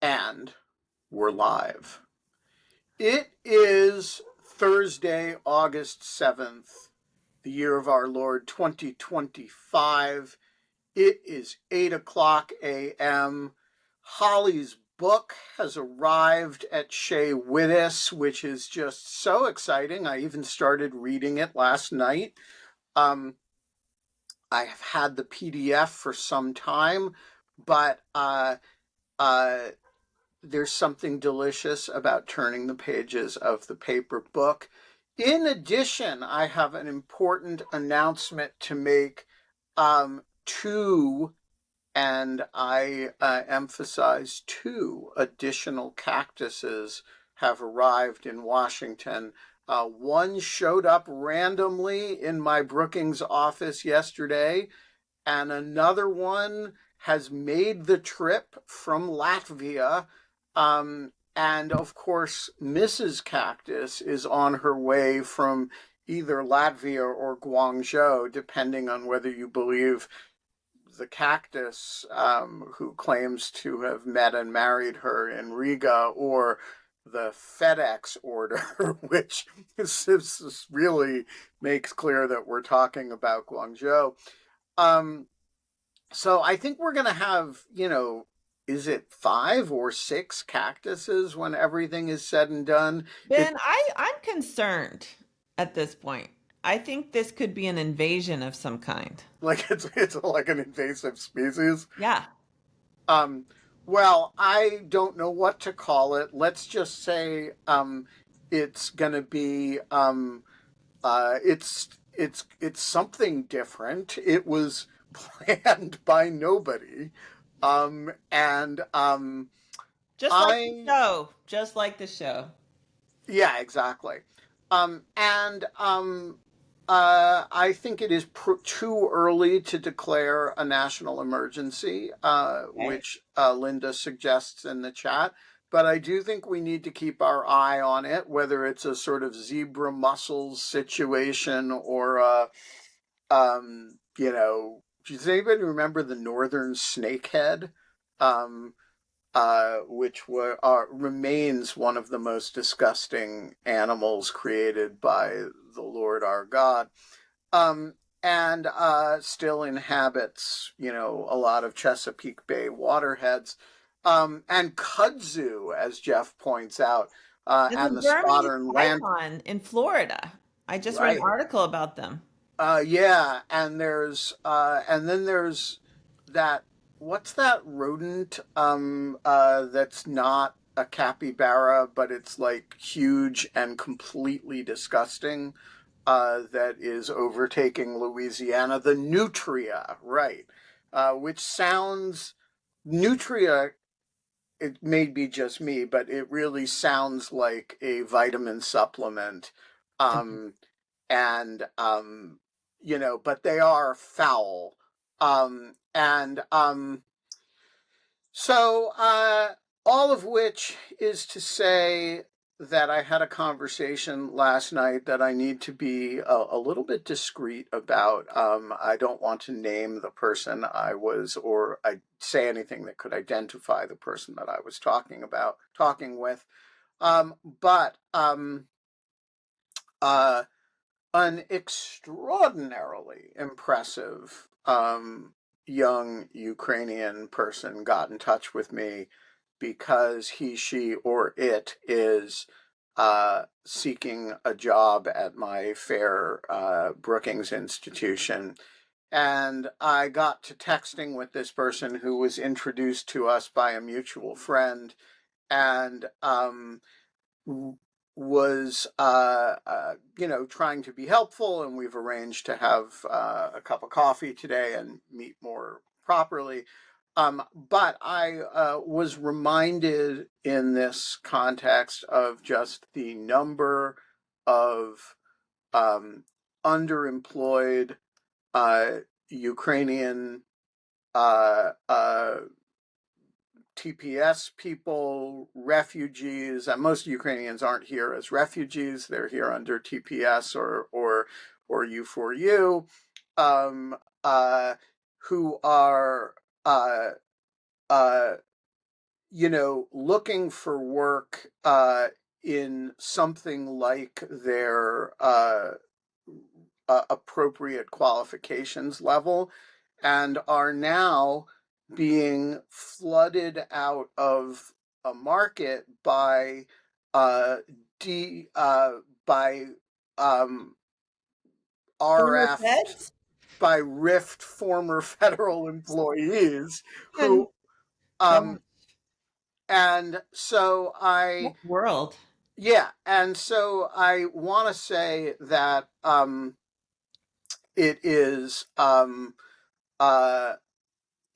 And we're live. It is Thursday, August 7th, the year of our Lord 2025. It is 8 o'clock a.m. Holly's book has arrived at Shea Whittis, which is just so exciting. I even started reading it last night. Um, I have had the PDF for some time, but uh, there's something delicious about turning the pages of the paper book. In addition, I have an important announcement to make. Two, and I emphasize two additional cactuses have arrived in Washington. One showed up randomly in my Brookings office yesterday, and another one has made the trip from Latvia. And of course, Mrs. Cactus is on her way from either Latvia or Guangzhou, depending on whether you believe the cactus who claims to have met and married her in Riga, or the FedEx order, which really makes clear that we're talking about Guangzhou. Um, so I think we're going to have, is it 5 or 6 cactuses when everything is said and done? It Ben, I'm concerned at this point. I think this could be an invasion of some kind. like it's like an invasive species. Yeah. Um, well, I don't know what to call it. Let's just say it's going to be it's something different. It was planned by nobody. And Just like the I show. Just like the show. Yeah, exactly. And I think it is too early to declare a national emergency, Okay. which Linda suggests in the chat. But I do think we need to keep our eye on it, whether it's a sort of zebra mussels situation or does anybody remember the northern snakehead? Um, which remains one of the most disgusting animals created by the Lord our God, um, and still inhabits, a lot of Chesapeake Bay waterheads, and kudzu, as Jeff points out, And and the the Burmese spotted land. python in Florida. I just read an Right. article about them. Yeah, and then there's that what's that rodent that's not a capybara, but it's like huge and completely disgusting, that is overtaking Louisiana, the nutria, right? Which sounds nutria, it may be just me, but it really sounds like a vitamin supplement. Um and but they are foul. And so all of which is to say that I had a conversation last night that I need to be a little bit discreet about. I don't want to name the person I was, or I say anything that could identify the person that I was talking with. But uh, an extraordinarily impressive young Ukrainian person got in touch with me because he, she, or it is seeking a job at my fair Brookings institution. And I got to texting with this person who was introduced to us by a mutual friend, and was trying to be helpful, and we've arranged to have a cup of coffee today and meet more properly. But I was reminded in this context of just the number of um, underemployed uh, Ukrainian uh, uh, TPS people, refugees. Most Ukrainians aren't here as refugees; they're here under TPS or U4U, um, uh, who are uh, uh, looking for work in something like their appropriate qualifications level, and are now being flooded out of a market by uh, D by Former RF feds? by RIFT former federal employees And who gosh, um and so what world? I want to say that it is uh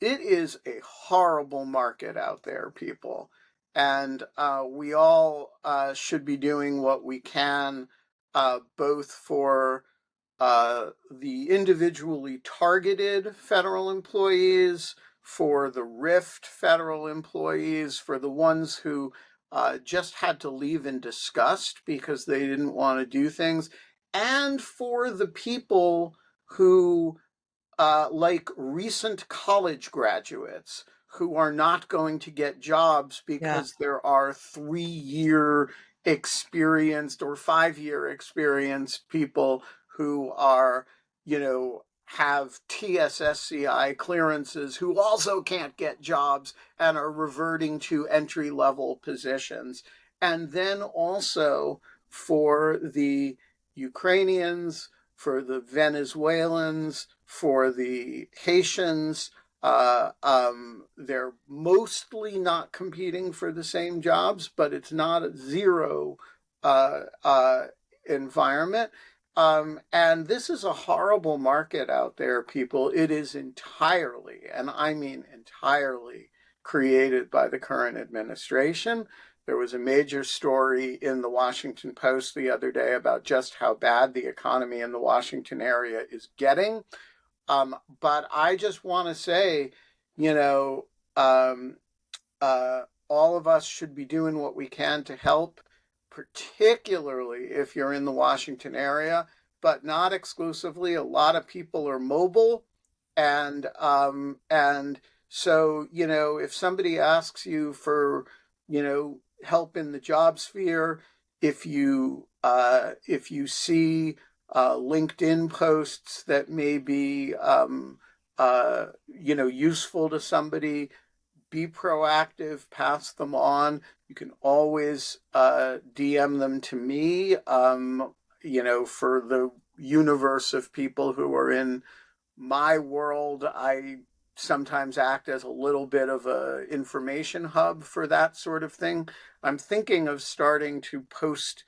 it is a horrible market out there, people. And we all should be doing what we can, both for the individually targeted federal employees, for the RIFT federal employees, for the ones who just had to leave in disgust because they didn't want to do things, and for the people who like recent college graduates who are not going to get jobs Yeah. because there are 3 year experienced or 5 year experienced people who are, have TSSCI clearances who also can't get jobs and are reverting to entry level positions. And then also for the Ukrainians, for the Venezuelans, for the Haitians. They're mostly not competing for the same jobs, but it's not a zero uh, uh, environment. And this is a horrible market out there, people. It is entirely, and I mean entirely, created by the current administration. There was a major story in the Washington Post the other day about just how bad the economy in the Washington area is getting. But I just want to say, you know, um, all of us should be doing what we can to help, particularly if you're in the Washington area, but not exclusively. A lot of people are mobile, and so if somebody asks you for help in the job sphere, if you see LinkedIn posts that may be useful to somebody, be proactive, pass them on. You can always DM them to me, for the universe of people who are in my world. I sometimes act as a little bit of a information hub for that sort of thing. I'm thinking of starting to post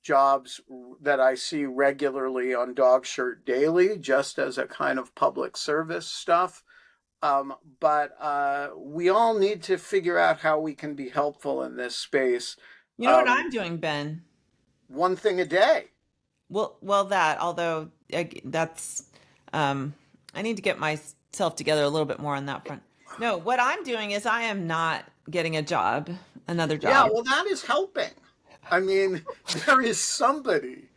jobs that I see regularly on Dog Shirt Daily, just as a kind of public service stuff. But we all need to figure out how we can be helpful in this space. You know what Um, I'm doing, Ben? one thing a day. Well, that, although that's, um, I need to get myself together a little bit more on that front. No, what I'm doing is I am not getting a job, another Yeah, job. well, that is helping. I mean, there is somebody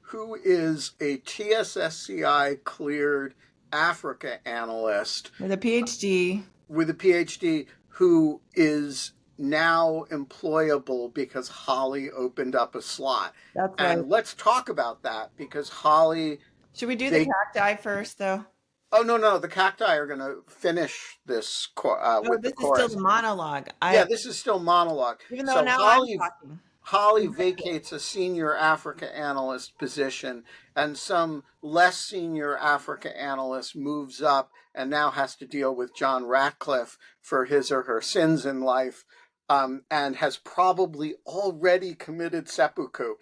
who is a TSSCI cleared Africa analyst With a PhD. with a PhD who is now employable because Holly opened up a slot. That's right. And let's talk about that because Holly, Should we do the they, cacti first, though? oh, no, no, the cacti are going to finish this Oh, with the this is still the chorus. monologue. Yeah, this is still monologue. Even though So now I'm talking. Holly vacates a senior Africa analyst position, and some less senior Africa analyst moves up and now has to deal with John Ratcliffe for his or her sins in life, and has probably already committed seppuku.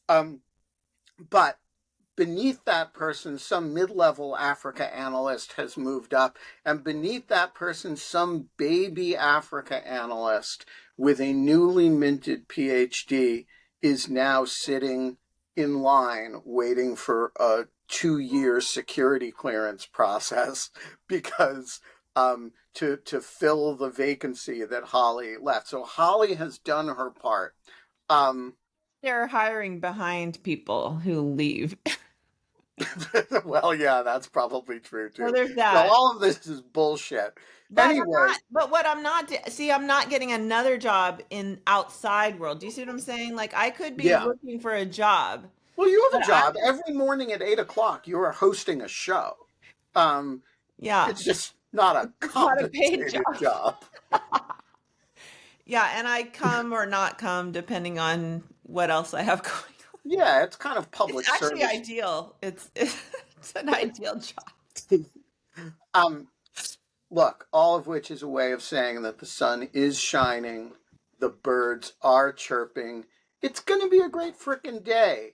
Um, but beneath that person, some mid level Africa analyst has moved up, and beneath that person, some baby Africa analyst with a newly minted PhD is now sitting in line waiting for a 2 year security clearance process because to fill the vacancy that Holly left. So Holly has done her part. Um, They're hiring behind people who leave. Well, yeah, that's probably true So too. there's No, that. all of this is bullshit. But I'm Anyway, not, but what I'm not, see, I'm not getting another job in outside world. Do you see what I'm saying? Like I could be yeah. looking for a job, Well, you have but a I'm, job every morning at 8 o'clock. You are hosting a show. Um, yeah, it's just not a it's not a paid compensated job. job. Yeah, and I come or not come depending on what else I have going on. Yeah, it's kind of It's public actually service. ideal. It's an ideal job. um, Look, all of which is a way of saying that the sun is shining, the birds are chirping. It's going to be a great frickin' day.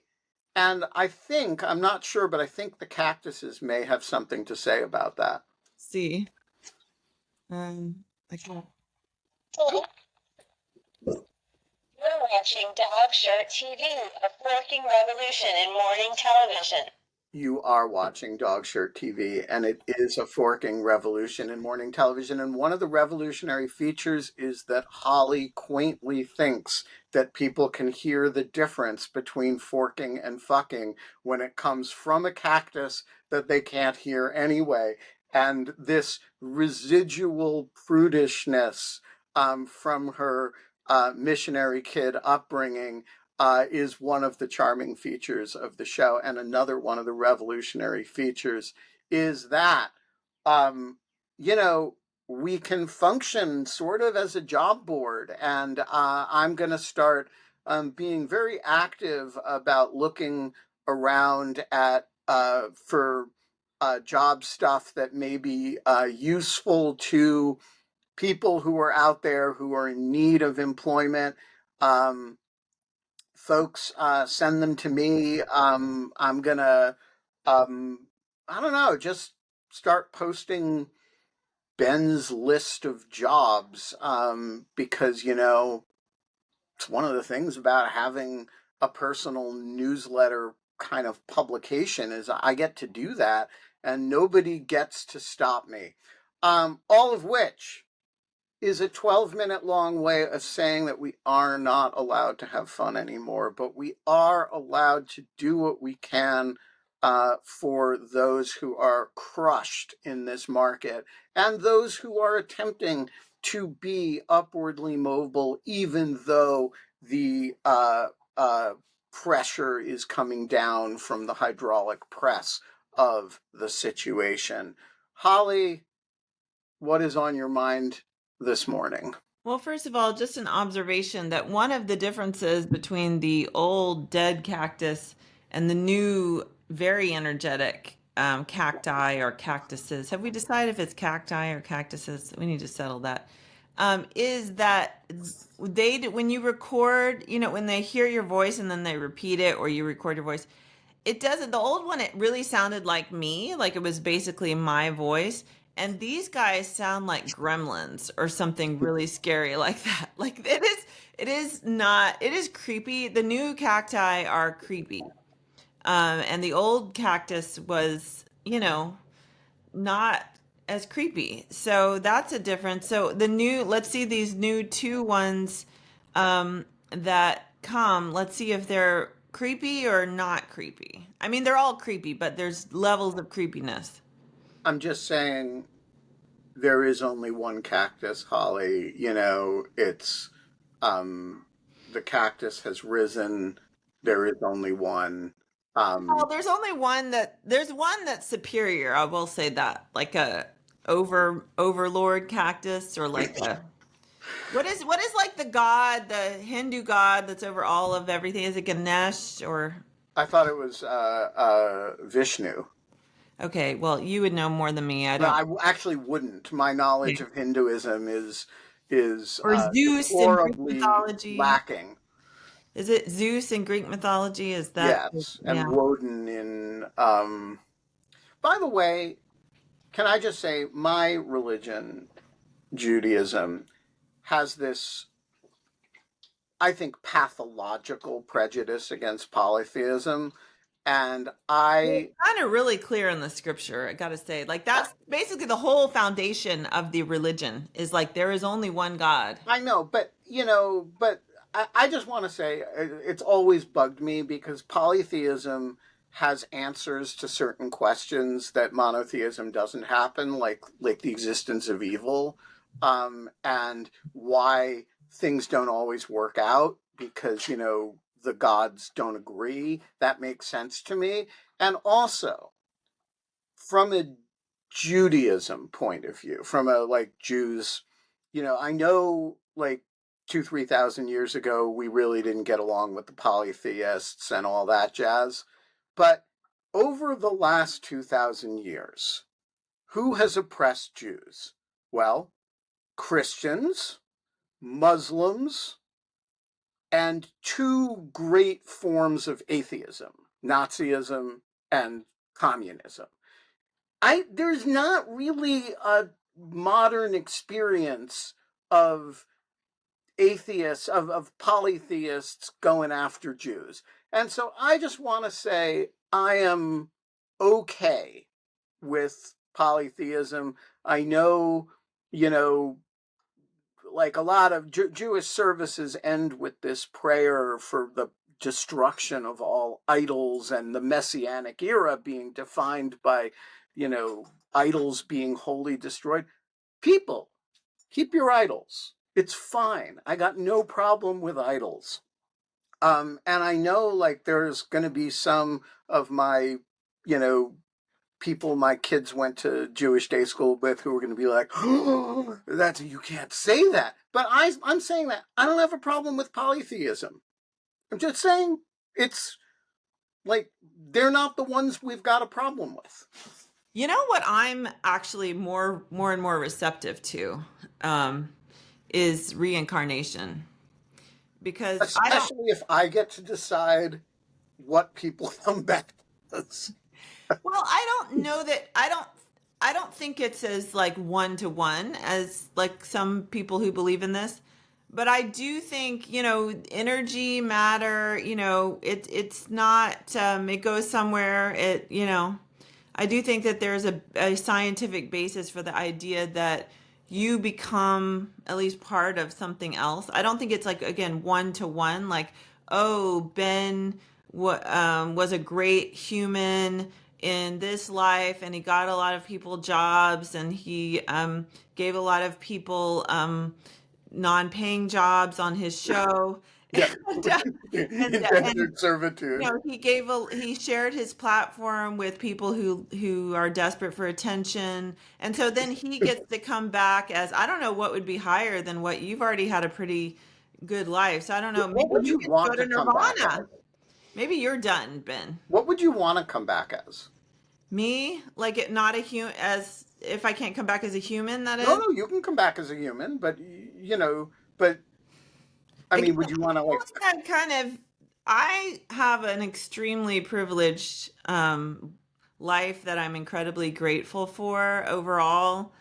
And I think, I'm not sure, but I think the cactuses may have something to say about that. See, I can't. You're watching Dog Shirt TV, a forking revolution in morning television. You are watching Dog Shirt TV, and it is a forking revolution in morning television. And one of the revolutionary features is that Holly quaintly thinks that people can hear the difference between forking and fucking when it comes from a cactus that they can't hear anyway. And this residual prudishness from her missionary kid upbringing is one of the charming features of the show. And another one of the revolutionary features is that, um, you know, we can function sort of as a job board. And I'm going to start being very active about looking around at for job stuff that may be useful to people who are out there who are in need of employment. Um, Folks, send them to me. I'm gonna, um, I don't know, just start posting Ben's list of jobs because, it's one of the things about having a personal newsletter kind of publication is I get to do that and nobody gets to stop me. All of which is a 12-minute long way of saying that we are not allowed to have fun anymore, but we are allowed to do what we can for those who are crushed in this market and those who are attempting to be upwardly mobile, even though the pressure is coming down from the hydraulic press of the situation. Holly, what is on your mind this morning? Well, first of all, just an observation that one of the differences between the old dead cactus and the new, very energetic cacti or cactuses, have we decided if it's cacti or cactuses? We need to settle that. Is that when you record, when they hear your voice and then they repeat it or you record your voice, it doesn't. The old one, it really sounded like me, like it was basically my voice. And these guys sound like gremlins or something really scary like that. Like it is not, it is creepy. The new cacti are creepy. And the old cactus was, not as creepy. So that's a difference. So let's see these new two ones that come. Let's see if they're creepy or not creepy. I mean, they're all creepy, but there's levels of creepiness. I'm just saying there is only one cactus, Holly. It's the cactus has risen. There is only one. Well, Um, there's one that's superior. I will say that, like a overlord cactus or like a what is like the god, the Hindu god that's over all of everything? Is it Ganesh or I thought it was Vishnu. okay, well, you would know more than me. I No, don't. I actually wouldn't. My knowledge Okay. of Hinduism is Or Zeus in Greek deplorably mythology. lacking. Is it Zeus in Greek mythology? Is that Yes, and yeah. Woden in. By the way, can I just say my religion, Judaism, has this, I think, pathological prejudice against polytheism, and It's I kind of really clear in the scripture, I gotta say. Like that's basically the whole foundation of the religion is like there is only one God. I know, but I just want to say it's always bugged me because polytheism has answers to certain questions that monotheism doesn't happen, like the existence of evil, and why things don't always work out because the gods don't agree. That makes sense to me. And also, from a Judaism point of view, from a Jews, I know 2,000-3,000 years ago we really didn't get along with the polytheists and all that jazz, but over the last 2,000 years, who has oppressed Jews? Well, Christians, Muslims, and two great forms of atheism, Nazism and communism. There's not really a modern experience of atheists, of polytheists going after Jews. And so I just want to say I am okay with polytheism. I know, a lot of Jewish services end with this prayer for the destruction of all idols and the Messianic era being defined by, idols being wholly destroyed. People, keep your idols. It's fine. I got no problem with idols. And I know there's going to be some of my, people my kids went to Jewish day school with who are going to be like, oh, you can't say that. But I'm saying that I don't have a problem with polytheism. I'm just saying it's they're not the ones we've got a problem with. You know what I'm actually more and more receptive to is reincarnation. Because especially if I get to decide what people come back as. Well, I don't know that I don't think it's as one to one as some people who believe in this. But I do think, energy, matter, it's not it goes somewhere. I do think that there's a scientific basis for the idea that you become at least part of something else. I don't think it's again, one to one, oh, Ben was a great human in this life and he got a lot of people jobs and he gave a lot of people non-paying jobs on his show. Yeah. Indentured servitude. He shared his platform with people who are desperate for attention. And so then he gets to come back as, I don't know what would be higher than what you've already had a pretty good life. So I don't know. What would you want to come back as? Maybe you're done, Ben. What would you want to come back as? Me? Not a human, as if I can't come back as a human, that is? No, you can come back as a human, but I mean, would you want to I have an extremely privileged life that I'm incredibly grateful for overall.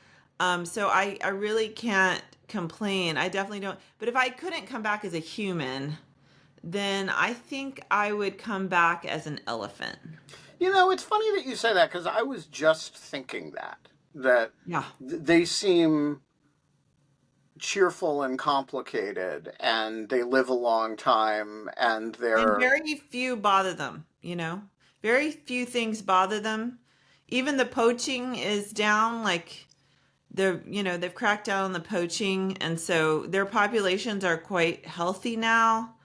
So I really can't complain. I definitely don't. But if I couldn't come back as a human, then I think I would come back as an elephant. It's funny that you say that because I was just thinking that Yeah. They seem cheerful and complicated and they live a long time and very few bother them, very few things bother them. Even the poaching is down, they've cracked down on the poaching, and so their populations are quite healthy now.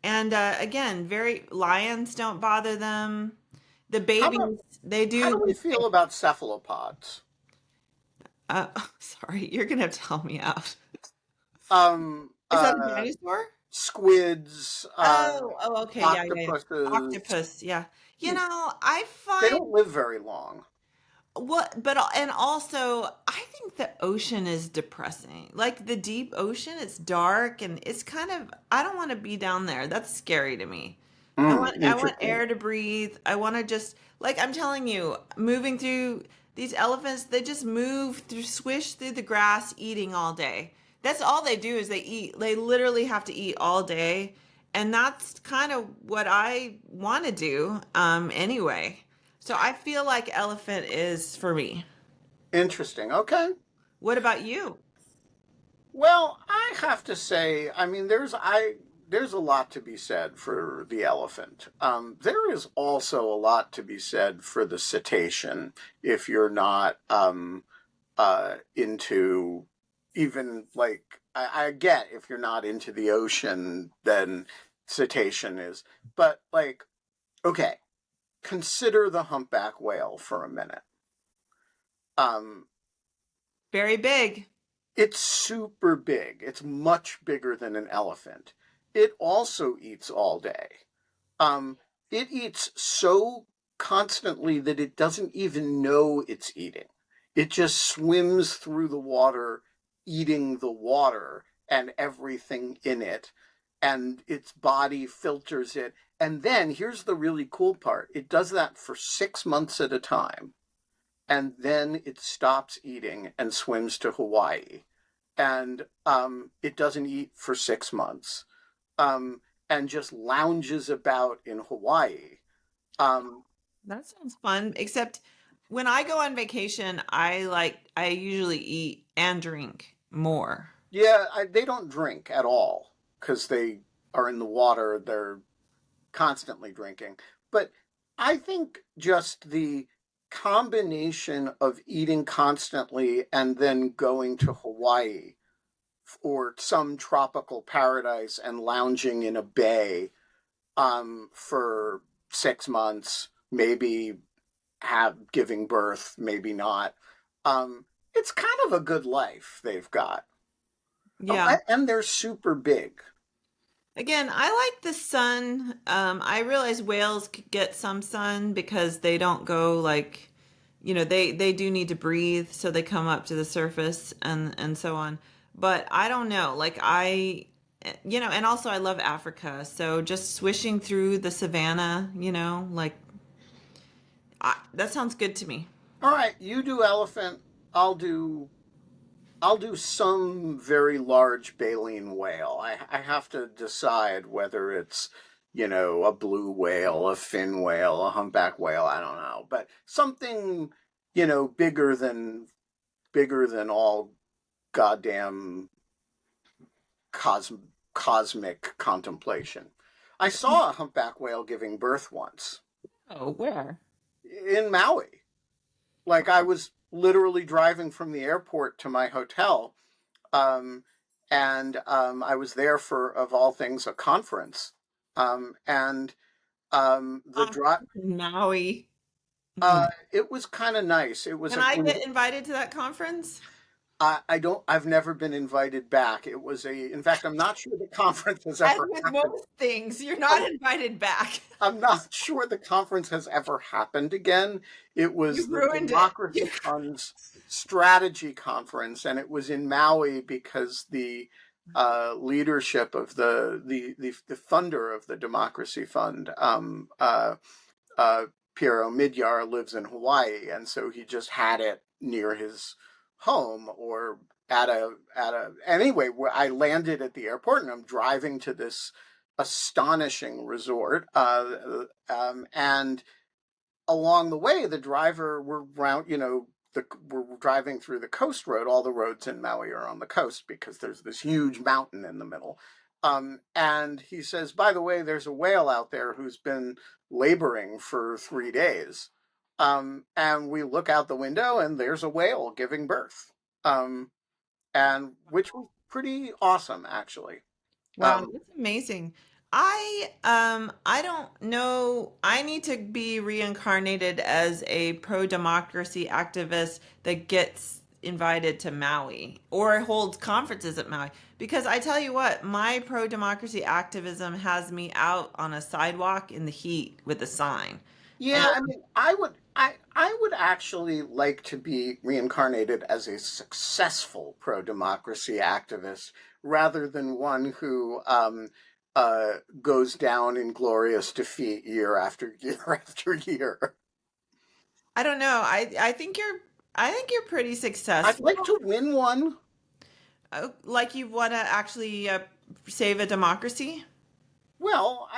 And again, lions don't bother them. The babies, they do. How do we feel about cephalopods? Sorry, you're gonna have to help me out. Is that a dinosaur? Squids. Okay, octopuses. Yeah. Octopus, yeah. I find they don't live very long. And also, I think the ocean is depressing. The deep ocean, it's dark and it's I don't want to be down there. That's scary to me. I want air to breathe. I want to just, I'm telling you, moving through these elephants, they just swish through the grass, eating all day. That's all they do is they eat. They literally have to eat all day. And that's kind of what I want to do anyway. So I feel like elephant is for me. Interesting. Okay. What about you? Well, I have to say, I mean, there's a lot to be said for the elephant. There is also a lot to be said for the cetacean if you're not into even like I get if you're not into the ocean, then cetacean is. But like, okay, consider the humpback whale for a minute. Um, Very big. it's super big. It's much bigger than an elephant. It also eats all day. Um, it eats so constantly that it doesn't even know it's eating. It just swims through the water, eating the water and everything in it, and its body filters it. And then here's the really cool part, it does that for 6 months at a time, and then it stops eating and swims to Hawaii. And it doesn't eat for 6 months, um, and just lounges about in Hawaii. Um, That sounds fun. Except when I go on vacation, I usually eat and drink more. yeah, they don't drink at all because they are in the water. They're constantly drinking. But I think just the combination of eating constantly and then going to Hawaii or some tropical paradise and lounging in a bay for 6 months, maybe have giving birth, maybe not. It's kind of a good life they've got. Oh, Yeah. and they're super big. Again, I like the sun. I realize whales could get some sun because they don't go like, they do need to breathe, so they come up to the surface and so on. But I don't know, like and also I love Africa, so just swishing through the savannah, like that sounds good to me. All right, you do elephant. I'll do I'll do some very large baleen whale. I have to decide whether it's, a blue whale, a fin whale, a humpback whale. I don't know, but something, bigger than all goddamn cos- cosmic contemplation. I saw a humpback whale giving birth once Oh, where? in Maui. Like I was literally driving from the airport to my hotel, um, and I was there for, of all things, a conference. And the drive, Conference in Maui. Hmm. it was kind of nice. It was Can an I get invited to that conference? I don't. I've never been invited back. It was a. In fact, I'm not sure the conference has As ever with happened. most things, you're not I'm, invited back. I'm not sure the conference has ever happened again. It was You've the ruined it. Democracy Fund's strategy conference, and it was in Maui because the leadership of the funder of the Democracy Fund, uh, Piero Midyar, lives in Hawaii, and so he just had it near his home or at a anyway. Where I landed at the airport and I'm driving to this astonishing resort, and along the way, the driver we're round, we're driving through the coast road. All the roads in Maui are on the coast because there's this huge mountain in the middle. And he says, by the way, there's a whale out there who's been laboring for 3 days. And we look out the window and there's a whale giving birth. And which was pretty awesome, actually. Wow, Um, that's amazing. I don't know. I need to be reincarnated as a pro-democracy activist that gets invited to Maui or holds conferences at Maui. Because I tell you what, my pro-democracy activism has me out on a sidewalk in the heat with a sign. And Yeah, I mean, I would actually like to be reincarnated as a successful pro-democracy activist rather than one who goes down in glorious defeat year after year after year. I don't know. I think you're pretty I'd successful. like to win one. Like you want to actually save a democracy? Well,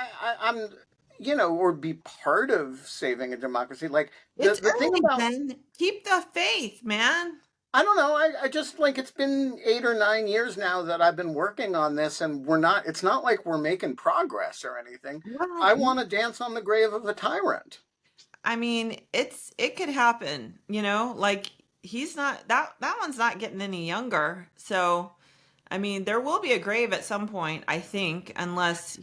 or be part of saving a democracy. Like the It's the thing early, about then. Keep the faith, man. I don't know. I just like it's been 8 or 9 years now that I've been working on this, and it's not like we're making progress or anything. Well, I want to dance on the grave of a tyrant. I mean, it could happen, like he's not that one's not getting any younger. So, I mean, there will be a grave at some point, I think, unless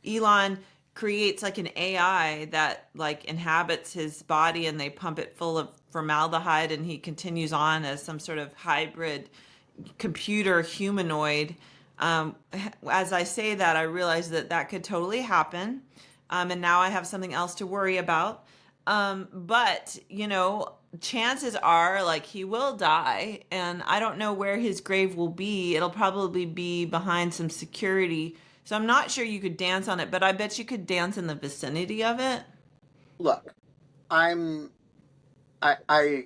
Elon creates like an AI that like inhabits his body and they pump it full of formaldehyde and he continues on as some sort of hybrid computer humanoid. As I say that, I realize that that could totally happen. And now I have something else to worry about. But, chances are like he will die, and I don't know where his grave will be. It'll probably be behind some security. So I'm not sure you could dance on it, but I bet you could dance in the vicinity of it. Look, I'm I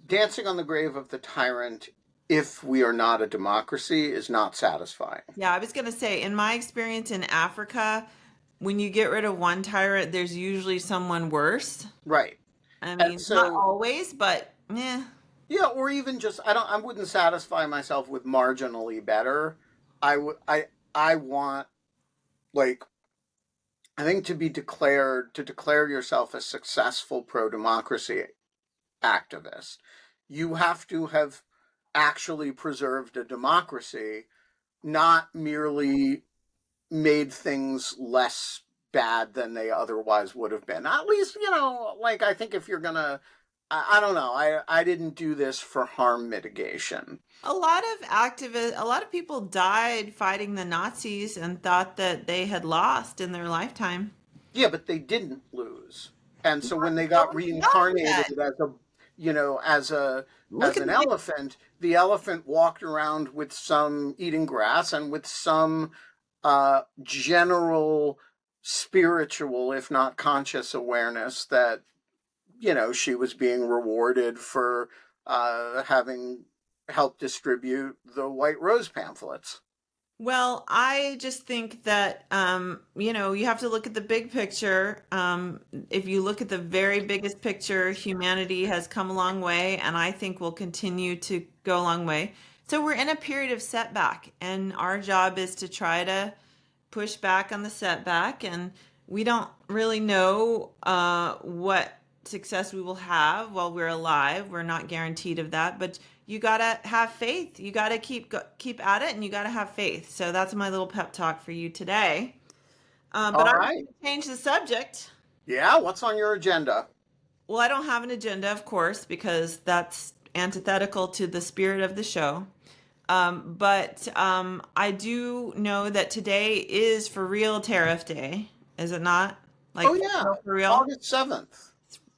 dancing on the grave of the tyrant, if we are not a democracy, is not satisfying. Yeah, I was going to say, in my experience in Africa, when you get rid of one tyrant, there's usually someone worse. Right. I And mean, not so, always, but yeah. yeah, or even just I wouldn't satisfy myself with marginally better. I want, like, I think to declare yourself a successful pro democracy activist, you have to have actually preserved a democracy, not merely made things less bad than they otherwise would have been. At least, like, I think if you're gonna, I don't know, I didn't do this for harm mitigation. A lot of people died fighting the Nazis and thought that they had lost in their lifetime. Yeah, but they didn't lose. And so when they No got one knows reincarnated that. as a, Look as at an the big. elephant, the elephant walked around with some eating grass and with some general spiritual, if not conscious awareness that, she was being rewarded for having helped distribute the White Rose pamphlets. Well, I just think that you have to look at the big picture. If you look at the very biggest picture, humanity has come a long way, and I think will continue to go a long way. So we're in a period of setback, and our job is to try to push back on the setback. And we don't really know what success we will have while we're alive. We're not guaranteed of that, but you gotta have faith. You gotta keep at it, and you gotta have faith. So that's my little pep talk for you today. But All I'm right. going to change the subject. Yeah, what's on your agenda? Well, I don't have an agenda, of course, because that's antithetical to the spirit of the show. But I do know that today is for real Tariff Day. Is it not? Oh, Like for yeah, real, for real? August 7th.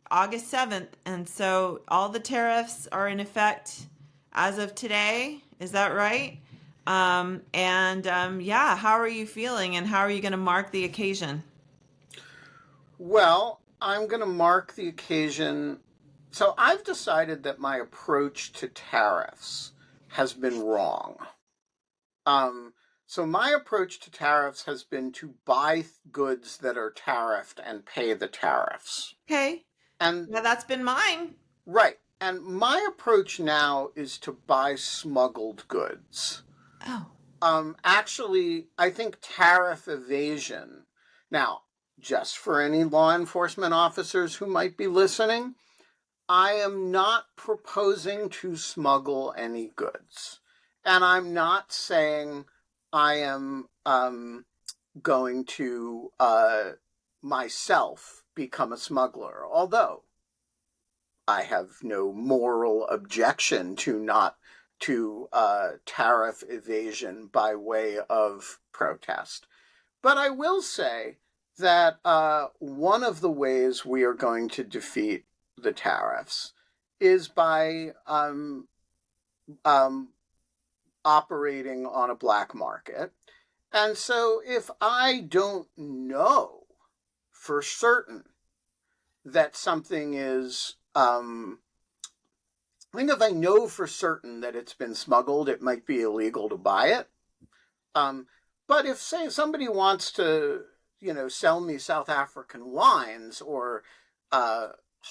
August 7th. And so all the tariffs are in effect as of today. Is that right? And yeah, how are you feeling and how are you going to mark the occasion? Well, I'm going to mark the occasion. So I've decided that my approach to tariffs has been wrong. Um, so my approach to tariffs has been to buy goods that are tariffed and pay the tariffs. Okay. And Yeah, that's been mine. right. And my approach now is to buy smuggled goods. Oh, Actually, I think tariff evasion. Now, just for any law enforcement officers who might be listening, I am not proposing to smuggle any goods. And I'm not saying I am going to myself become a smuggler, although I have no moral objection to not to tariff evasion by way of protest. But I will say that one of the ways we are going to defeat the tariffs is by um, operating on a black market. And so if I don't know for certain that something is, I think if I know for certain that it's been smuggled, it might be illegal to buy it. Um, but if, say, somebody wants to, sell me South African wines or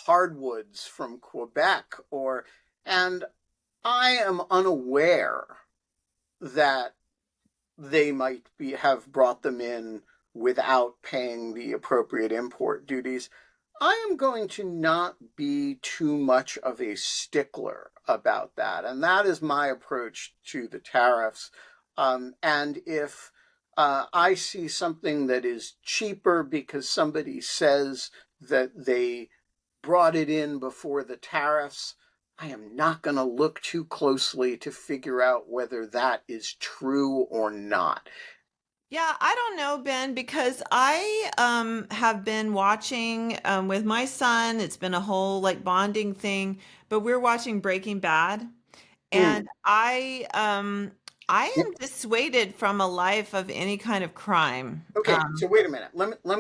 hardwoods from Quebec, and I am unaware that they might have brought them in without paying the appropriate import duties. I am going to not be too much of a stickler about that. And that is my approach to the tariffs. And if I see something that is cheaper because somebody says that they brought it in before the tariffs, I am not going to look too closely to figure out whether that is true or not. Yeah, I don't know, Ben, because I have been watching with my son. It's been a whole like bonding thing, but we're watching Breaking Bad, and Mm. I am dissuaded from a life of any kind of crime. Okay, so wait a minute. Let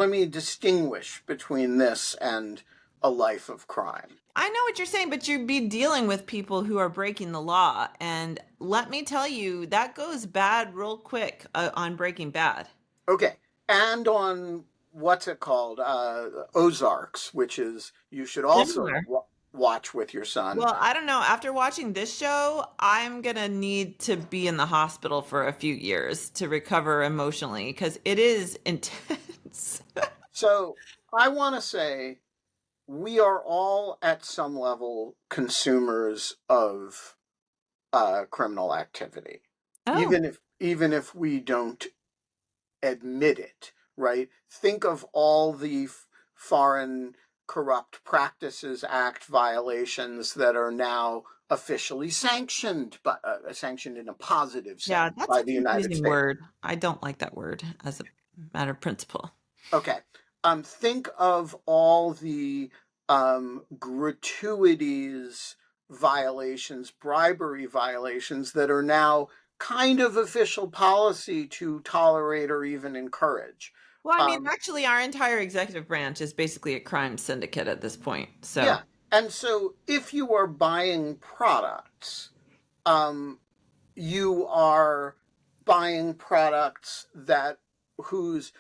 me distinguish between this and a life of crime. I know what you're saying, but you'd be dealing with people who are breaking the law, and let me tell you, that goes bad real quick on Breaking Bad. Okay, and on what's it called? Ozarks, which is you should also Similar. watch with your son. Well, I don't know. After watching this show, I'm gonna need to be in the hospital for a few years to recover emotionally because it is intense. So I want to say we are all at some level consumers of criminal activity, Oh, even if we don't admit it, right? Think of all the Foreign Corrupt Practices Act violations that are now officially sanctioned, but sanctioned in a positive yeah, sense that's by a the United confusing States. word. I don't like that word as a matter of principle. Okay. Think of all the gratuities violations, bribery violations that are now kind of official policy to tolerate or even encourage. Well, I mean, Um, actually, our entire executive branch is basically a crime syndicate at this point. So, yeah. And so if you are buying products, um, you are buying products that whose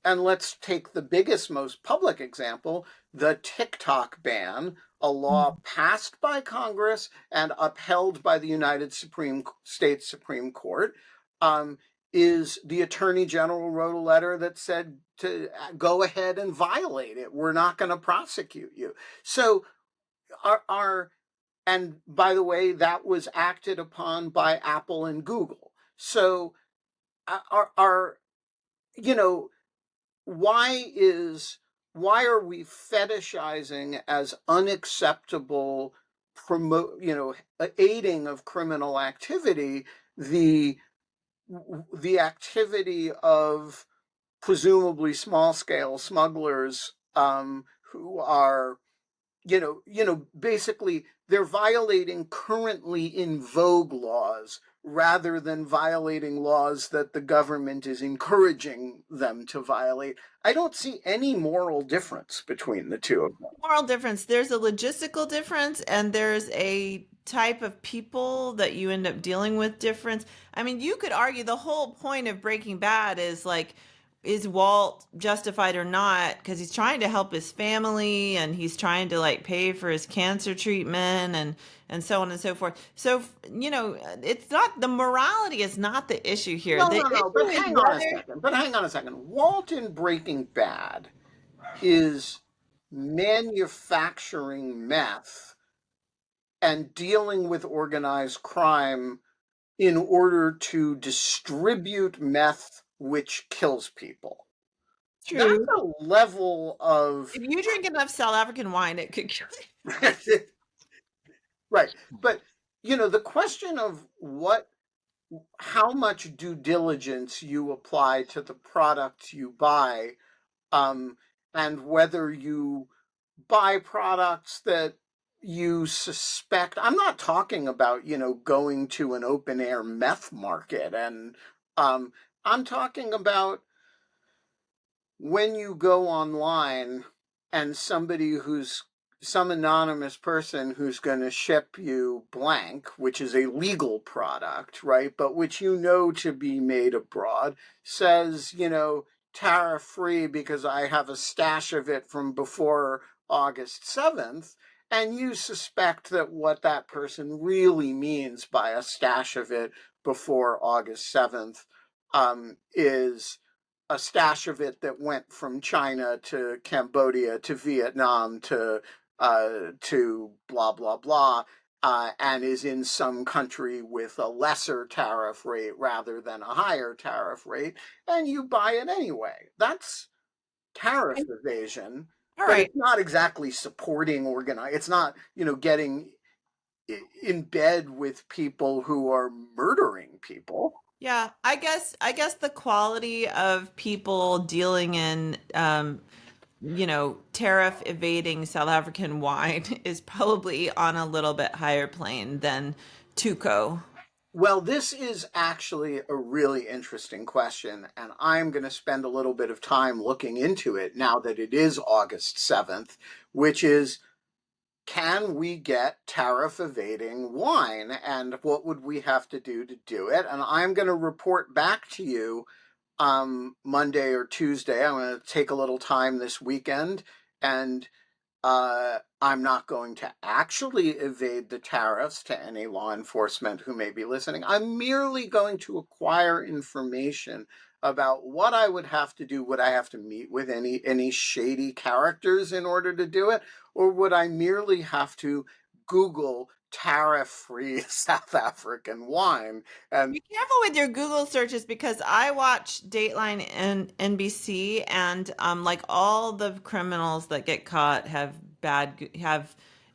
let's take the biggest most public example, the TikTok ban, a law passed by Congress and upheld by the United States Supreme Court. um, is the Attorney General wrote a letter that said to go ahead and violate it, we're not going to prosecute you. So our and by the way, that was acted upon by Apple and Google. So are you know why are we fetishizing as unacceptable aiding of criminal activity the the activity of presumably small scale smugglers, who are basically they're violating currently in vogue laws rather than violating laws that the government is encouraging them to violate. I don't see any moral difference between the two of them. moral difference. There's a logistical difference, and there's a type of people that you end up dealing with difference. I mean, you could argue the whole point of Breaking Bad is like, is Walt justified or not? Because he's trying to help his family and he's trying to like pay for his cancer treatment and so on and so forth. So, it's not the morality is not the issue here. No, The no, no, but issue is hang on a whether second. Walt in Breaking Bad is manufacturing meth and dealing with organized crime in order to distribute meth which kills people. That's true. a level of If you drink enough South African wine, it could kill you. right. But the question of how much due diligence you apply to the product you buy, um, and whether you buy products that you suspect. I'm not talking about, going to an open air meth market, and um, I'm talking about when you go online and some anonymous person who's going to ship you blank, which is a legal product, right? But which to be made abroad, says, tariff free because I have a stash of it from before August 7th, and you suspect that what that person really means by a stash of it before August 7th is a stash of it that went from China to Cambodia to Vietnam to blah blah blah, and is in some country with a lesser tariff rate rather than a higher tariff rate, and you buy it anyway. That's tariff evasion, All but right. it's not exactly supporting it's not, getting in bed with people who are murdering people. Yeah, I guess the quality of people dealing in tariff evading South African wine is probably on a little bit higher plane than Tuco. Well, this is actually a really interesting question, and I'm going to spend a little bit of time looking into it now that it is August 7th, which is, can we get tariff evading wine, and what would we have to do it? And I'm going to report back to you Monday or Tuesday. I'm going to take a little time this weekend, and I'm not going to actually evade the tariffs to any law enforcement who may be listening. I'm merely going to acquire information about what I would have to do. Would I have to meet with any shady characters in order to do it? Or would I merely have to Google tariff-free South African wine? And Be careful with your Google searches because I watch Dateline and NBC, and like all the criminals that get caught have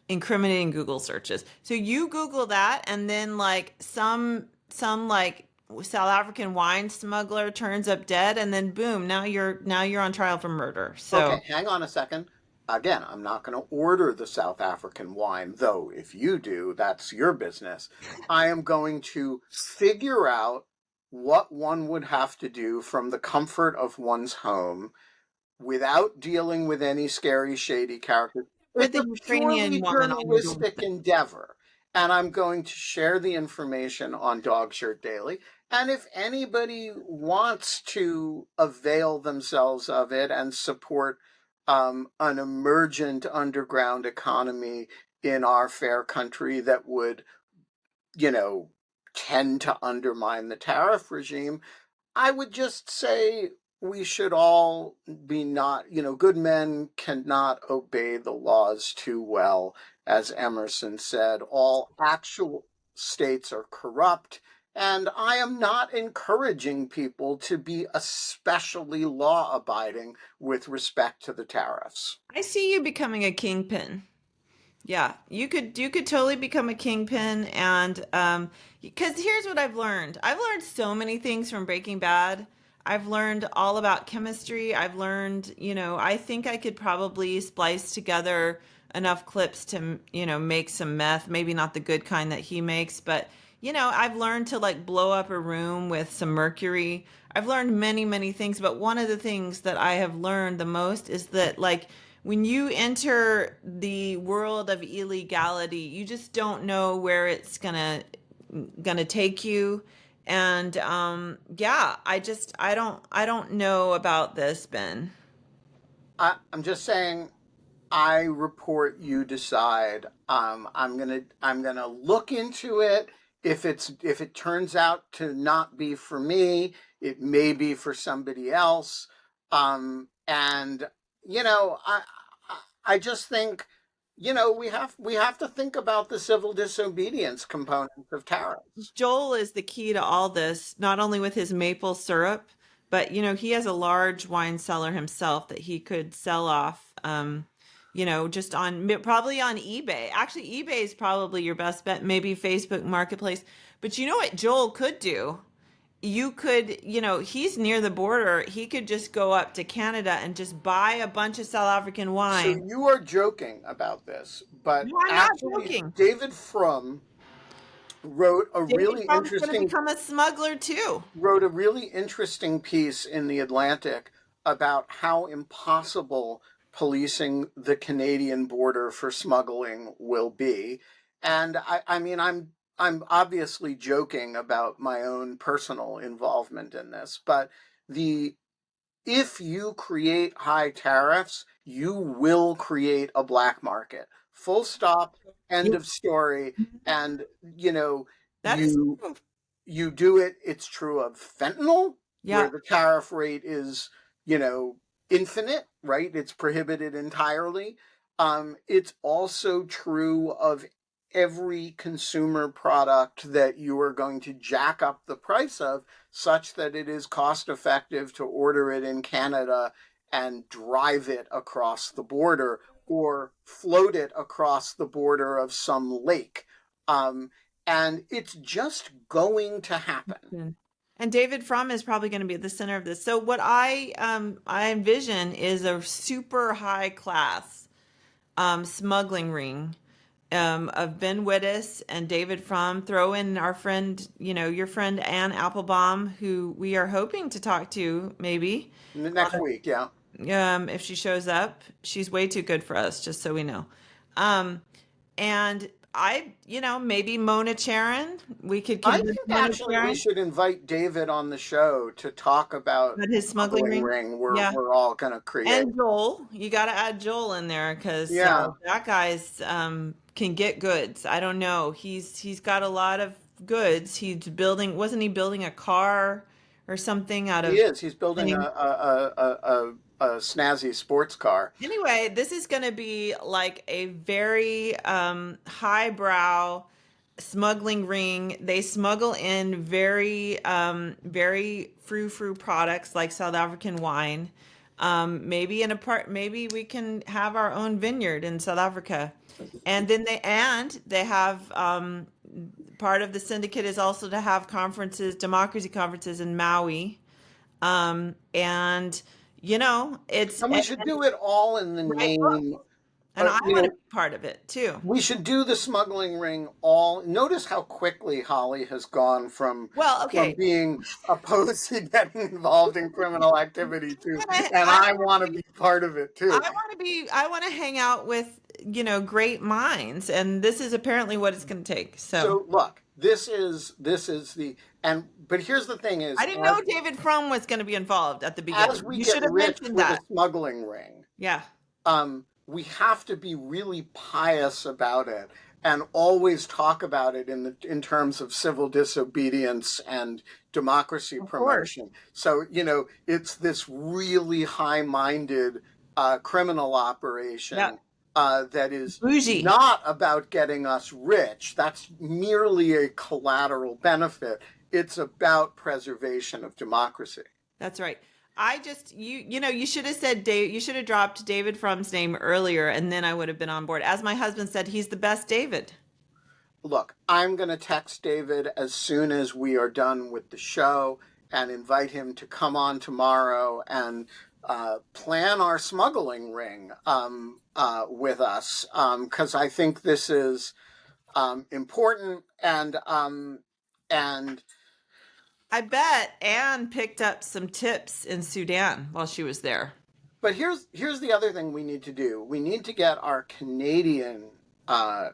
incriminating Google searches. So you Google that, and then like some like South African wine smuggler turns up dead, and then boom, now you're on trial for murder. So okay, hang on a second. Again, I'm not going to order the South African wine, though if you do, that's your business. I am going to figure out what one would have to do from the comfort of one's home without dealing with any scary, shady characters. with It's the a Ukrainian purely woman on your journalistic doorstep. endeavor, and I'm going to share the information on Dogshirt Daily. And if anybody wants to avail themselves of it and support an emergent underground economy in our fair country that would, you know, tend to undermine the tariff regime, I would just say we should all be not, good men cannot obey the laws too well. As Emerson said, all actual states are corrupt. And I am not encouraging people to be especially law abiding with respect to the tariffs. I see you becoming a kingpin. Yeah, you could totally become a kingpin, and because here's what I've learned. I've learned so many things from Breaking Bad. I've learned all about chemistry. I've learned, I think I could probably splice together enough clips to, make some meth, maybe not the good kind that he makes, but I've learned to like blow up a room with some mercury. I've learned many, many things, but one of the things that I have learned the most is that like when you enter the world of illegality, you just don't know where it's gonna take you. And yeah, I don't know about this, Ben. I'm just saying, I report, you decide. I'm gonna look into it. If it turns out to not be for me, it may be for somebody else. And I just think, we have to think about the civil disobedience component of tariffs. Joel is the key to all this, not only with his maple syrup, but he has a large wine cellar himself that he could sell off. Just probably on eBay. Actually, eBay is probably your best bet. Maybe Facebook Marketplace. But you know what Joel could do? You could, he's near the border. He could just go up to Canada and just buy a bunch of South African So wine. you are joking about this, but No, I'm not actually, joking. David Frum wrote a David really Trump's going to interesting become a smuggler too. wrote a really interesting piece in the Atlantic about how impossible policing the Canadian border for smuggling will be. And I mean, I'm obviously joking about my own personal involvement in this, but the if you create high tariffs, you will create a black market. Full stop, end of story. And, That is you true. you do it. It's true of fentanyl, where Yeah. the tariff rate is, infinite, right? It's prohibited entirely. It's also true of every consumer product that you are going to jack up the price of, such that it is cost effective to order it in Canada and drive it across the border or float it across the border of some lake. And it's just going to happen. And David Frum is probably going to be at the center of this. So what I envision is a super high class smuggling ring of Ben Wittes and David Frum. Throw in our friend, your friend Ann Applebaum, who we are hoping to talk to maybe Next week, yeah. if she shows up. She's way too good for us, just so we know. Um, and maybe Mona Charon. We could I convince think Mona actually we Charon should invite David on the show to talk about about the his smuggling smuggling ring. ring we're Yeah. we're all gonna create. And Joel, you got to add Joel in there because Yeah, that guy's can get goods. I don't know. He's got a lot of goods. He's building. Wasn't he building a car or something out he of? is. He's building a snazzy sports car. Anyway, this is going to be like a very highbrow smuggling ring. They smuggle in very frou-frou products like South African wine. Maybe we can have our own vineyard in South Africa. And then they have part of the syndicate is also to have conferences, democracy conferences in Maui. And it's And we should do it all in the write books. name. And I You want to know, be part of it too. we should do the smuggling ring all. Notice how quickly Holly has gone from Well, okay. being opposed to getting involved in criminal activity to, and I want to be part of it too. I want to hang out with, great minds, and this is apparently what it's going to take. So Look, this is but here's the thing is, I didn't know David Frum was going to be involved at the as beginning. we You get should have rich mentioned with a that. smuggling ring, Yeah. we have to be really pious about it and always talk about it in terms of civil disobedience and democracy Of course. promotion. So, it's this really high-minded criminal Yeah. operation that is Bougie. not about getting us rich. That's merely a collateral benefit. It's about preservation of democracy. That's right. I just you should have said Dave. You should have dropped David Frum's name earlier, and then I would have been on board. As my husband said, he's the best David. Look, I'm going to text David as soon as we are done with the show and invite him to come on tomorrow and plan our smuggling ring with us, because I think this is important. And I bet Anne picked up some tips in Sudan while she was there. but here's the other thing we need to do. We need to get our Canadian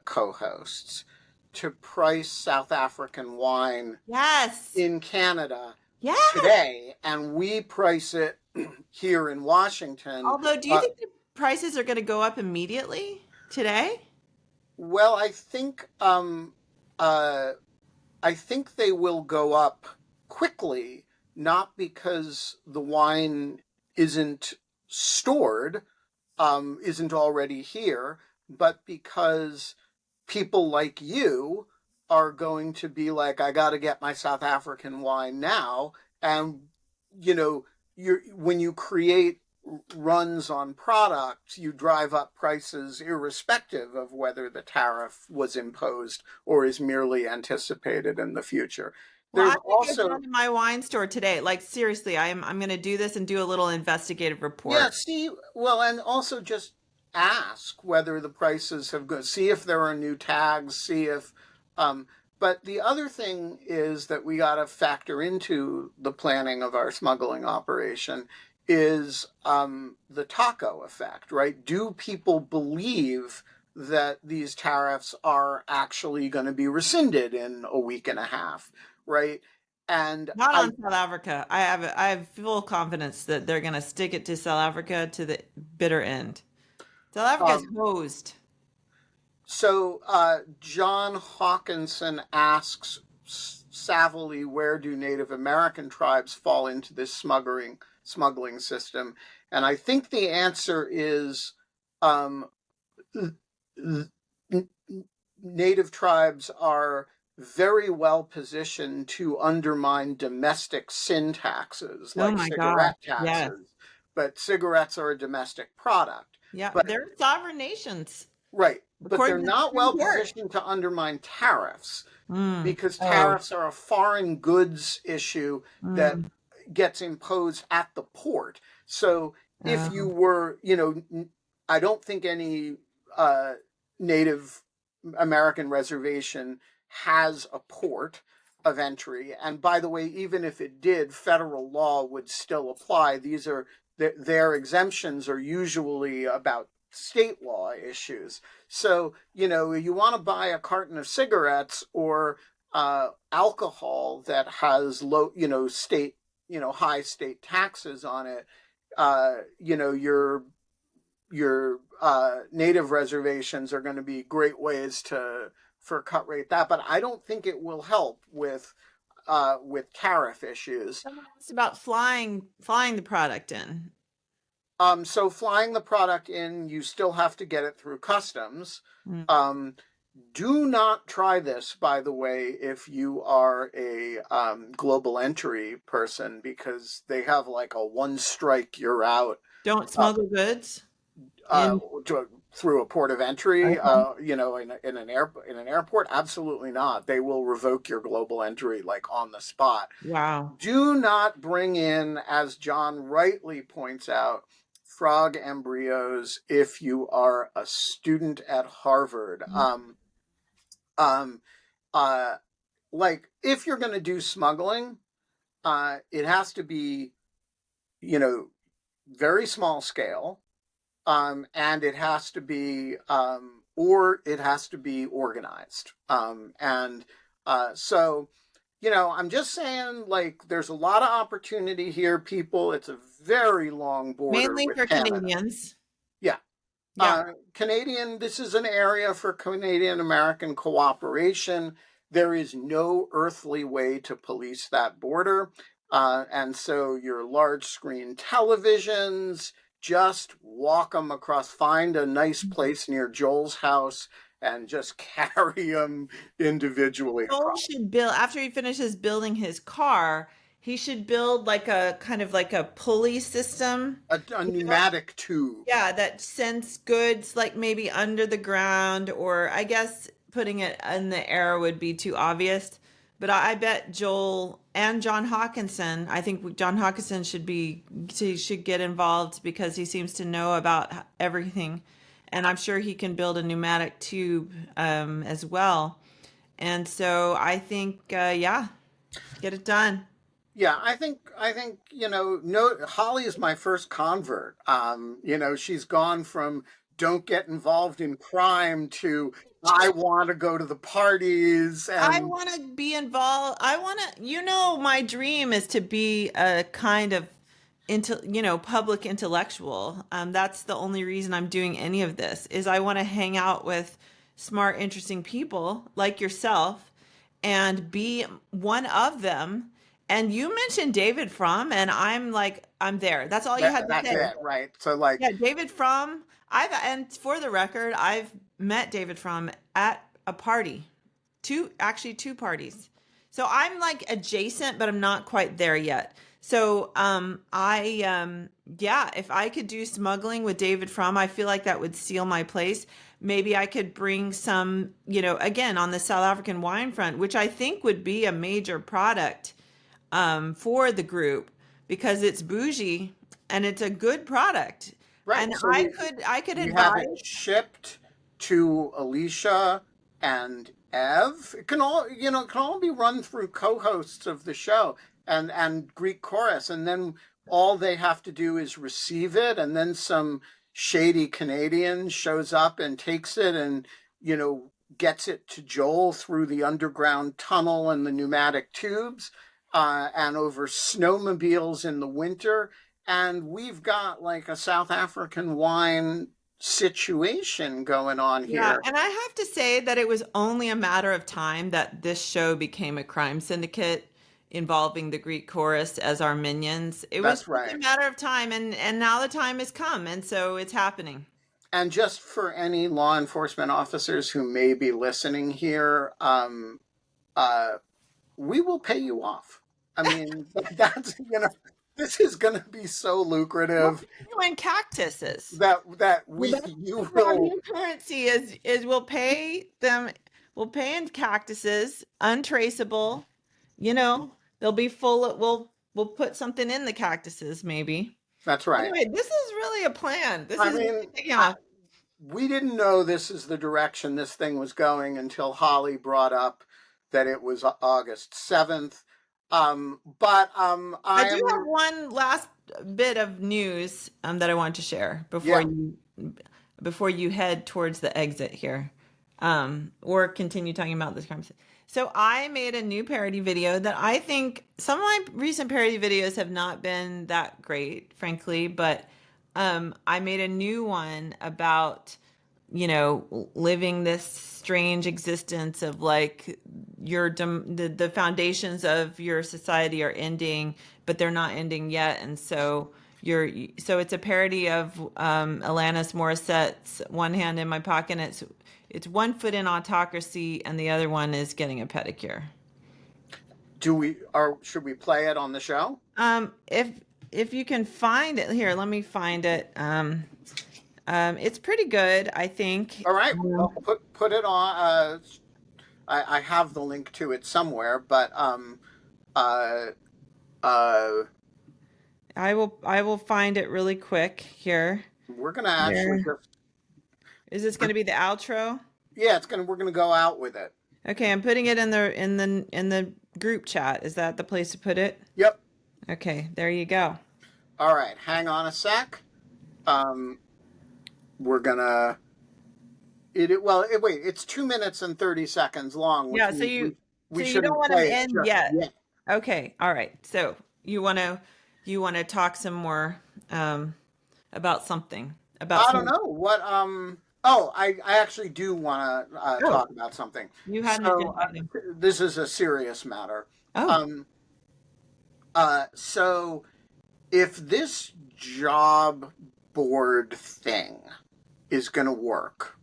co-hosts to price South African wine Yes. in Canada Yes. today, and we price it here in Washington. Although, do you think the prices are going to go up immediately today? Well, I think they will go up quickly, not because the wine isn't stored, isn't already here, but because people like you are going to be like, I got to get my South African wine now. And, when you create runs on products, you drive up prices irrespective of whether the tariff was imposed or is merely anticipated in the future. Well, There's I'm going to go also, down to my wine store today. Like, seriously, I'm going to do this and do a little investigative report. yeah, see, well, and also just ask whether the prices have gone, see if there are new tags, see if, but the other thing is that we got to factor into the planning of our smuggling operation is the taco effect, right? Do people believe that these tariffs are actually going to be rescinded in a week and a half, right? And Not on South Africa. I have full confidence that they're going to stick it to South Africa to the bitter end. South Africa's um, hosed. so John Hawkinson asks savvily, where do Native American tribes fall into this smuggling system? And I think the answer is um, Native tribes are very well positioned to undermine domestic sin taxes Oh like my God. cigarette Yes. taxes, but cigarettes are a domestic product. Yeah. But They're sovereign nations, right, but they're according to the not Supreme well Court. positioned to undermine tariffs Mm. because Oh. tariffs are a foreign goods issue that Mm. gets imposed at the port. So if you Oh. were, I don't think any Native American reservation has a port of entry. And by the way, even if it did, federal law would still apply. These are their exemptions are usually about state law issues. So, you want to buy a carton of cigarettes or alcohol that has low, state, high state taxes on it. Your native reservations are going to be great ways for cut rate that, but I don't think it will help with tariff issues. Someone asked about flying the product in. So flying the product in, you still have to get it through customs. Mm. Do not try this, by the way, if you are a global entry person, because they have like a one strike, you're out. Don't Uh, smuggle goods uh, in. Through a port of entry, Okay. in an airport, absolutely not. They will revoke your global entry like on the spot. Wow. Do not bring in, as John rightly points out, frog embryos if you are a student at Harvard. Um, like if you're going to do smuggling, it has to be, very small scale, and it has to be, or it has to be organized. And so, I'm just saying, like, there's a lot of opportunity here, people. It's a very long border Mainly with for Canada. Canadians. Yeah. Yeah. This is an area for Canadian American cooperation. There is no earthly way to police that border. And so your large screen televisions, just walk them across, find a nice place near Joel's house and just carry them individually Joel across. should build, after he finishes building his car, he should build like a kind of like a pulley system. A pneumatic tube. Yeah, that sends goods like maybe under the ground, or I guess putting it in the air would be too obvious. But I bet Joel and John Hawkinson, I think John Hawkinson should get involved because he seems to know about everything. And I'm sure he can build a pneumatic tube as well. And so I think, yeah, get it done. Yeah, I think no, Holly is my first convert. She's gone from don't get involved in crime to I want to go to the parties I and want to be involved. I want to, my dream is to be a kind of public intellectual. That's the only reason I'm doing any of this is I want to hang out with smart, interesting people like yourself and be one of them. And you mentioned David Fromm, and I'm like, I'm there. That's all you had to that's say. it, right? So like, Yeah, David Fromm. And for the record, I've met David Fromm at a party, actually two parties. So I'm like adjacent, but I'm not quite there yet. So yeah, if I could do smuggling with David Fromm, I feel like that would seal my place. Maybe I could bring some, again on the South African wine front, which I think would be a major product for the group because it's bougie and it's a good product. right? And So I could we have it advise. shipped to Alicia and Ev. It can all be run through co-hosts of the show and Greek chorus, and then all they have to do is receive it, and then some shady Canadian shows up and takes it and gets it to Joel through the underground tunnel and the pneumatic tubes. and over snowmobiles in the winter. And we've got like a South African wine situation going on Yeah, here. and I have to say that it was only a matter of time that this show became a crime syndicate involving the Greek chorus as our minions. It was That's just a right. matter of time, and now the time has come, and so it's happening. And just for any law enforcement officers who may be listening here, uh, we will pay you off. I mean, that's, this is going to be so We'll lucrative pay you in cactuses. that Well, we you our will. new currency is we'll pay in cactuses, untraceable. You know, they'll be full of we'll put something in the cactuses maybe. That's right. Anyway, this is really a plan. This I is really mean, taking off. we didn't know this is the direction this thing was going until Holly brought up that it was August 7th. But I I do have am, one last bit of news yeah, that I want to share before you head towards the exit here, or continue talking about this conversation. So I made a new parody video that I think some of my recent parody videos have not been that great, frankly, but I made a new one about living this strange existence of like the foundations of your society are ending, but they're not ending yet, and so it's a parody of Alanis Morissette's "One Hand in My Pocket." It's one foot in autocracy, and the other one is getting a pedicure. should we play it on the show? If you can find it here, let me find it. It's pretty good, I think. All right. Well, put it on. I have the link to it somewhere, but uh, uh, I will find it really quick here. we're gonna actually Here. just, Is this going to be the outro? yeah, we're gonna go out with it. Okay, I'm putting it in the group chat. Is that the place to put it? Yep. Okay, there you go. All right. Hang on a sec. Um, we're gonna wait. It's 2 minutes and 30 seconds long, which Yeah, so means we you don't shouldn't want to play it end just yet. yet. Okay, all right. So you want to talk some more about something about I don't some. know what. Oh, I actually do want to Oh, talk about something. you had an So agenda item. this is a serious matter. Oh, Um. So if this job board thing is going to work,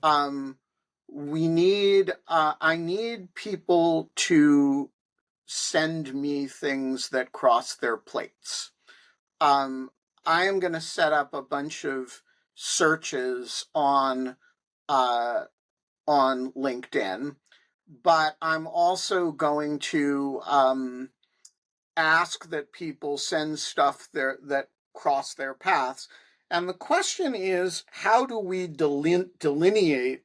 um, I need people to send me things that cross their plates. Um, I am going to set up a bunch of searches uh, on LinkedIn, but I'm also going to ask that people send stuff there that cross their paths. And the question is, how do we delineate?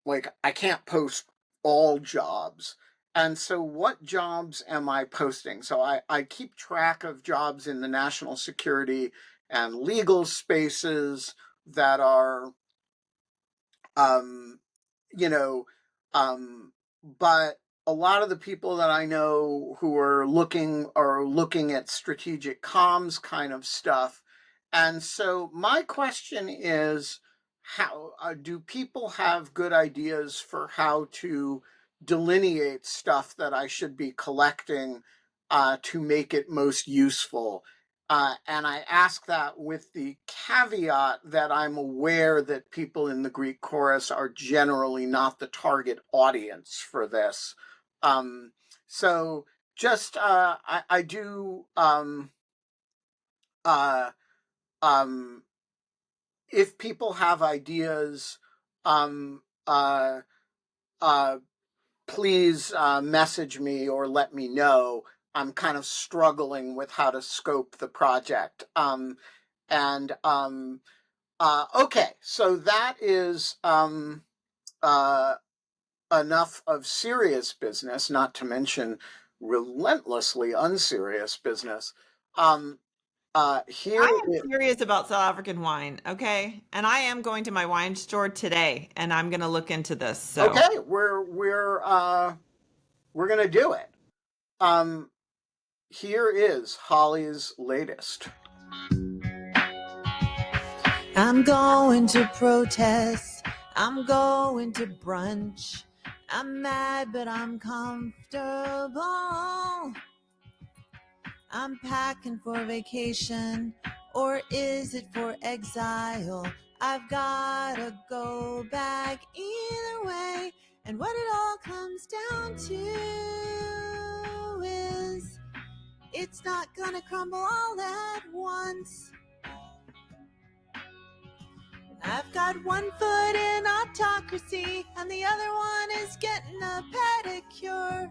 Like, I can't post all jobs. And so, what jobs am I posting? So, I keep track of jobs in the national security and legal spaces that are, um, you know, but a lot of the people that I know who are looking at strategic comms kind of stuff. And so my question is, how do people have good ideas for how to delineate stuff that I should be collecting to make it most useful? And I ask that with the caveat that I'm aware that people in the Greek chorus are generally not the target audience for this. Um, so just I do uh, um, if people have ideas, um, uh, uh, please message me or let me know. I'm kind of struggling with how to scope the project. And okay, so that is uh, enough of serious business, not to mention relentlessly unserious business. Um, here, I am serious about South African wine, okay? And I am going to my wine store today, and I'm going to look into this. So, okay, we're gonna do it. Um, here is Holly's latest. I'm going to protest. I'm going to brunch. I'm mad, but I'm comfortable. I'm packing for vacation, or is it for exile? I've gotta go back either way. And what it all comes down to is it's not gonna crumble all at once. I've got one foot in autocracy, and the other one is getting a pedicure.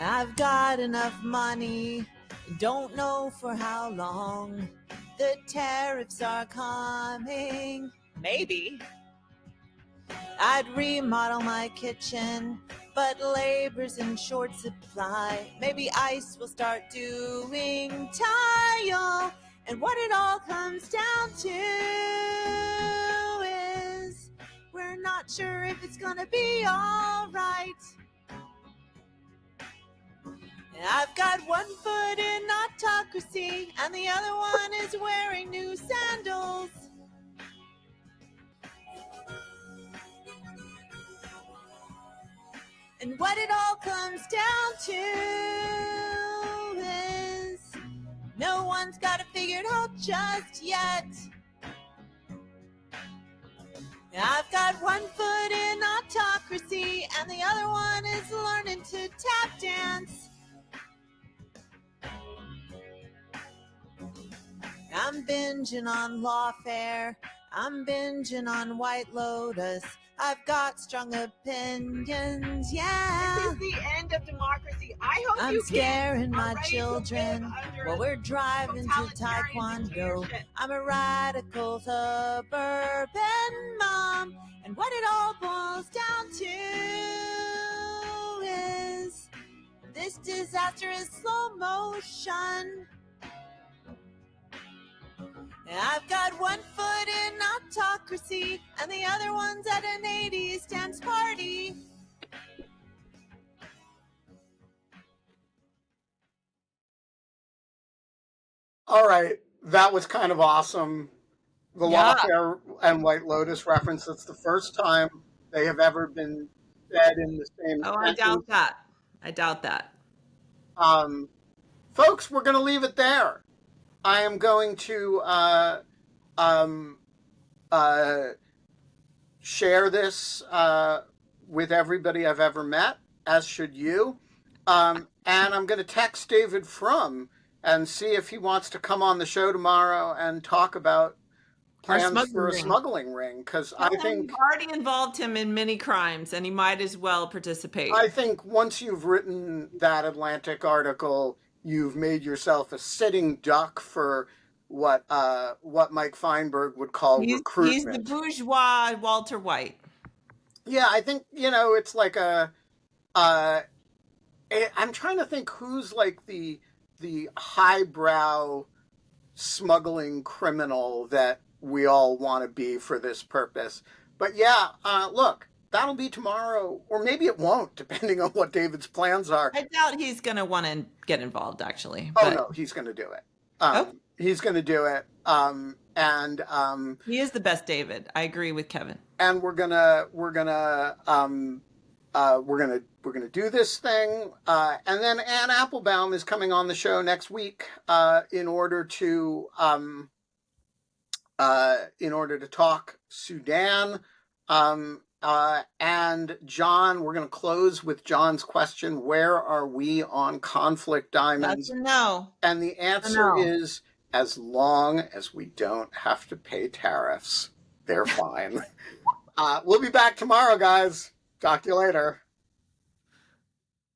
I've got enough money, don't know for how long. The tariffs are coming, maybe. I'd remodel my kitchen, but labor's in short supply. Maybe ICE will start doing tile. And what it all comes down to is we're not sure if it's gonna be all right. I've got one foot in autocracy, and the other one is wearing new sandals. And what it all comes down to is no one's got it figured out just yet. I've got one foot in autocracy, and the other one is learning to tap dance. I'm binging on lawfare. I'm binging on White Lotus. I've got strong opinions, yeah. This is the end of democracy. I hope I'm you scaring my ready to children live under while we're driving to totalitarian Taekwondo. dictatorship. I'm a radical suburban mom, and what it all boils down to is this disaster is slow motion. I've got one foot in autocracy, and the other one's at an 80s dance party. All right, that was kind of awesome. The Yeah. Lawfare and White Lotus reference. It's the first time they have ever been said in the same Oh, I sentence. doubt that. I doubt that. Folks, we're going to leave it there. I am going to share this with everybody I've ever met, as should you. And I'm going to text David Frum and see if he wants to come on the show tomorrow and talk about plans for a smuggling ring. Because I think we've already involved him in many crimes, and he might as well participate. I think once you've written that Atlantic article, you've made yourself a sitting duck for what Mike Feinberg would call recruitment. He's the bourgeois Walter White. Yeah, I think, it's like I'm trying to think who's like the highbrow smuggling criminal that we all want to be for this purpose. But yeah, look, that'll be tomorrow, or maybe it won't, depending on what David's plans are. I doubt he's going to want to get involved, actually. Oh, no, he's going to do it. He's going to do it. He is the best David. I agree with Kevin. And we're gonna do this thing. And then Ann Applebaum is coming on the show next week in order to talk Sudan. And John, we're going to close with John's question: where are we on conflict diamonds? That's a no. And the answer is, as long as we don't have to pay tariffs, they're fine. We'll be back tomorrow, guys. Talk to you later.